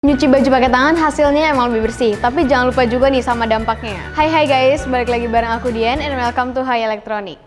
Nyuci baju pakai tangan hasilnya emang lebih bersih, tapi jangan lupa juga nih sama dampaknya. Hai guys, balik lagi bareng aku Dian and welcome to Hai Elektronik.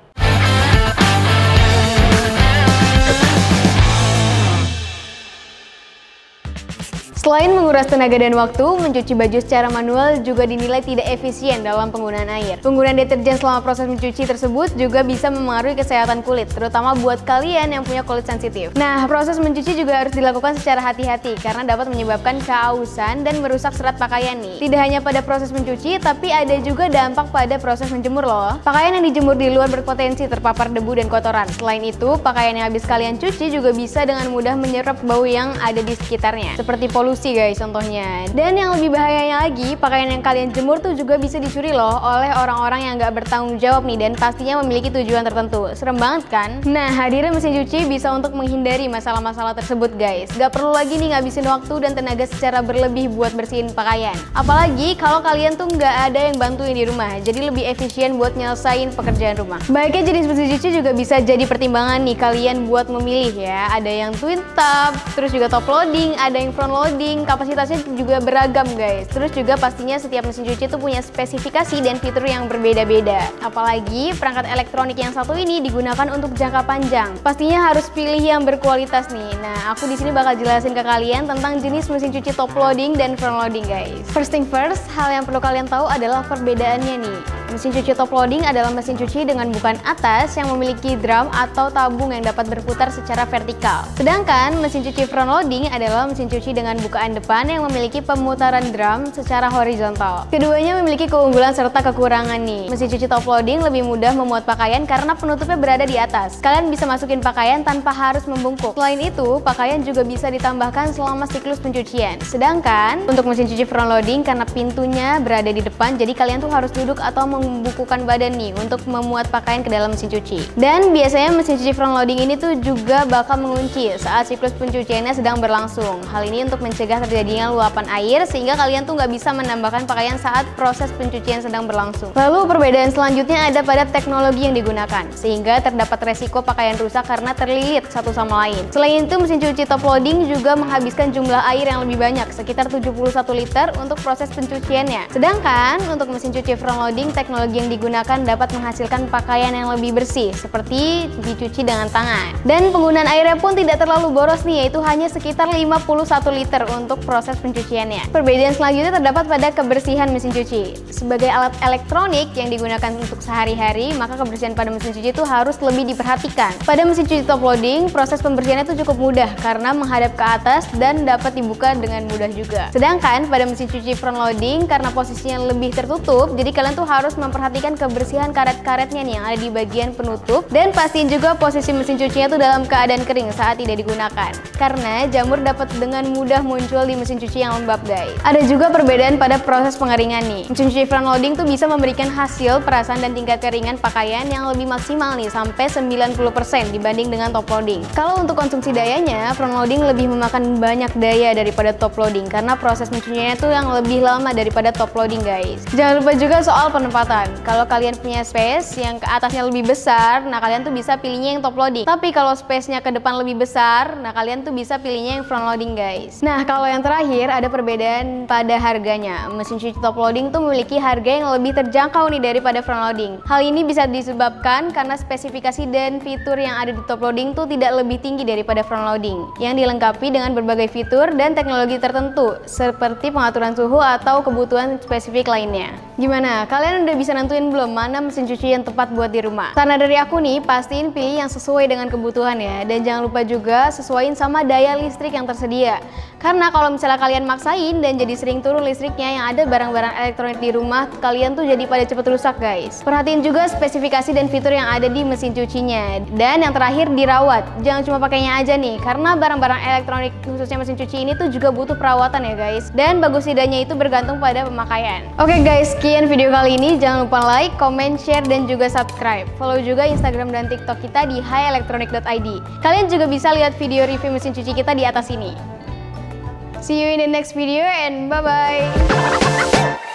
Selain menguras tenaga dan waktu, mencuci baju secara manual juga dinilai tidak efisien dalam penggunaan air. Penggunaan deterjen selama proses mencuci tersebut juga bisa memengaruhi kesehatan kulit, terutama buat kalian yang punya kulit sensitif. Nah, proses mencuci juga harus dilakukan secara hati-hati karena dapat menyebabkan keausan dan merusak serat pakaian nih. Tidak hanya pada proses mencuci, tapi ada juga dampak pada proses menjemur loh. Pakaian yang dijemur di luar berpotensi terpapar debu dan kotoran. Selain itu, pakaian yang habis kalian cuci juga bisa dengan mudah menyerap bau yang ada di sekitarnya, seperti polusi guys contohnya. Dan yang lebih bahayanya lagi, pakaian yang kalian jemur tuh juga bisa dicuri loh oleh orang-orang yang nggak bertanggung jawab nih dan pastinya memiliki tujuan tertentu. Serem banget kan? Nah, hadirnya mesin cuci bisa untuk menghindari masalah-masalah tersebut guys. Gak perlu lagi nih ngabisin waktu dan tenaga secara berlebih buat bersihin pakaian. Apalagi kalau kalian tuh nggak ada yang bantuin di rumah, jadi lebih efisien buat nyelesain pekerjaan rumah. Baiknya jenis mesin cuci juga bisa jadi pertimbangan nih kalian buat memilih ya. Ada yang twin tub, terus juga top loading, ada yang front loading. Kapasitasnya juga beragam guys. Terus juga pastinya setiap mesin cuci itu punya spesifikasi dan fitur yang berbeda-beda. Apalagi perangkat elektronik yang satu ini digunakan untuk jangka panjang. Pastinya harus pilih yang berkualitas nih. Nah, aku di sini bakal jelasin ke kalian tentang jenis mesin cuci top loading dan front loading guys. First thing first, hal yang perlu kalian tahu adalah perbedaannya nih. Mesin cuci top loading adalah mesin cuci dengan bukaan atas yang memiliki drum atau tabung yang dapat berputar secara vertikal. Sedangkan mesin cuci front loading adalah mesin cuci dengan bukaan depan yang memiliki pemutaran drum secara horizontal. Keduanya memiliki keunggulan serta kekurangan nih. Mesin cuci top loading lebih mudah memuat pakaian karena penutupnya berada di atas. Kalian bisa masukin pakaian tanpa harus membungkuk. Selain itu, pakaian juga bisa ditambahkan selama siklus pencucian. Sedangkan untuk mesin cuci front loading karena pintunya berada di depan, jadi kalian tuh harus duduk atau membukukan badan nih untuk memuat pakaian ke dalam mesin cuci. Dan biasanya mesin cuci front loading ini tuh juga bakal mengunci saat siklus pencuciannya sedang berlangsung. Hal ini untuk mencegah terjadinya luapan air sehingga kalian tuh nggak bisa menambahkan pakaian saat proses pencucian sedang berlangsung. Lalu perbedaan selanjutnya ada pada teknologi yang digunakan, sehingga terdapat resiko pakaian rusak karena terlilit satu sama lain. Selain itu, mesin cuci top loading juga menghabiskan jumlah air yang lebih banyak, sekitar 71 liter untuk proses pencuciannya. Sedangkan untuk mesin cuci front loading, teknologi yang digunakan dapat menghasilkan pakaian yang lebih bersih, seperti dicuci dengan tangan. Dan penggunaan airnya pun tidak terlalu boros nih, yaitu hanya sekitar 51 liter untuk proses pencuciannya. Perbedaan selanjutnya terdapat pada kebersihan mesin cuci. Sebagai alat elektronik yang digunakan untuk sehari-hari, maka kebersihan pada mesin cuci itu harus lebih diperhatikan. Pada mesin cuci top loading, proses pembersihannya itu cukup mudah karena menghadap ke atas dan dapat dibuka dengan mudah juga. Sedangkan pada mesin cuci front loading, karena posisinya lebih tertutup, jadi kalian tuh harus memperhatikan kebersihan karet-karetnya nih yang ada di bagian penutup, dan pastiin juga posisi mesin cucinya tuh dalam keadaan kering saat tidak digunakan, karena jamur dapat dengan mudah muncul di mesin cuci yang lembab guys. Ada juga perbedaan pada proses pengeringan nih. Mesin cuci front loading tuh bisa memberikan hasil perasan dan tingkat keringan pakaian yang lebih maksimal nih, sampai 90% dibanding dengan top loading. Kalau untuk konsumsi dayanya, front loading lebih memakan banyak daya daripada top loading karena proses mencucinya tuh yang lebih lama daripada top loading guys. Jangan lupa juga soal penempatan. Kalau kalian punya space yang ke atasnya lebih besar, nah kalian tuh bisa pilihnya yang top loading. Tapi kalau space-nya ke depan lebih besar, nah kalian tuh bisa pilihnya yang front loading guys. Nah, kalau yang terakhir ada perbedaan pada harganya. Mesin cuci top loading tuh memiliki harga yang lebih terjangkau nih daripada front loading. Hal ini bisa disebabkan karena spesifikasi dan fitur yang ada di top loading tuh tidak lebih tinggi daripada front loading, yang dilengkapi dengan berbagai fitur dan teknologi tertentu seperti pengaturan suhu atau kebutuhan spesifik lainnya. Gimana? Kalian udah bisa nentuin belum mana mesin cuci yang tepat buat di rumah? Karena dari aku nih, pastiin pilih yang sesuai dengan kebutuhan ya. Dan jangan lupa juga sesuaiin sama daya listrik yang tersedia. Karena kalau misalnya kalian maksain dan jadi sering turun listriknya, yang ada barang-barang elektronik di rumah kalian tuh jadi pada cepet rusak guys. Perhatiin juga spesifikasi dan fitur yang ada di mesin cucinya. Dan yang terakhir, dirawat. Jangan cuma pakainya aja nih, karena barang-barang elektronik khususnya mesin cuci ini tuh juga butuh perawatan ya guys. Dan bagus tidaknya itu bergantung pada pemakaian. Oke guys, sekian video kali ini. Jangan lupa like, comment, share, dan juga subscribe. Follow juga Instagram dan TikTok kita di haielektronik.id. Kalian juga bisa lihat video review mesin cuci kita di atas ini. See you in the next video and bye-bye.